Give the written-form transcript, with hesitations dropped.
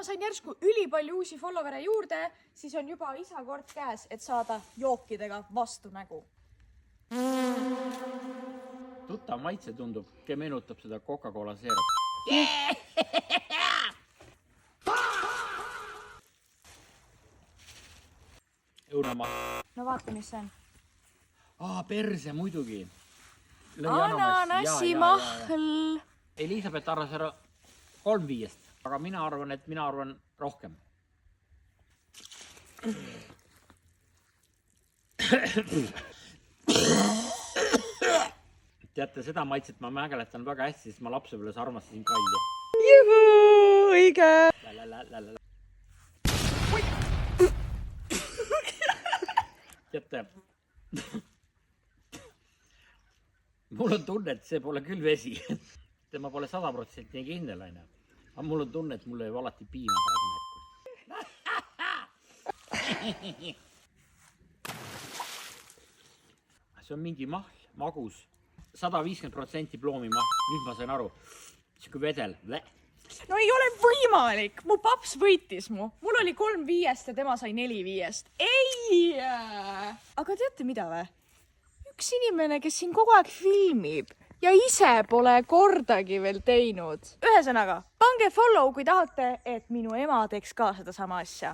ma sain järsku ülipalju uusi followere juurde, siis on juba isa kord käes, et saada jookidega vastu nägu. Tuttav maitse tundub, meenutab seda Coca-Cola seerat. Õunamaa. No vaata, mis see on. Perse muidugi. Ananassimahl. Elisabeth arvas ära 3-5, aga mina arvan rohkem. Teate, seda maitset ma mägeletan väga hästi, sest ma lapsepõlves armastasin kalja. Juhuu, õige! Teate, mul on tunne, et see pole küll vesi. Ma pole 100% kindel, aine. Aga mul on tunne, et mul ei ole alati piima praegu näkku. See on mingi mahl, magus. 150% ploomimahl. Nüüd ma sain aru. Siuke vedel. No ei ole võimalik. Mu paps võitis mu. Mul oli 3-5 ja tema sai 4-5. Ei! Aga teate mida või? Üks inimene, kes siin kogu aeg filmib ja ise pole kordagi veel teinud. Ühesõnaga, pange follow, kui tahate, et minu ema teeks ka seda sama asja.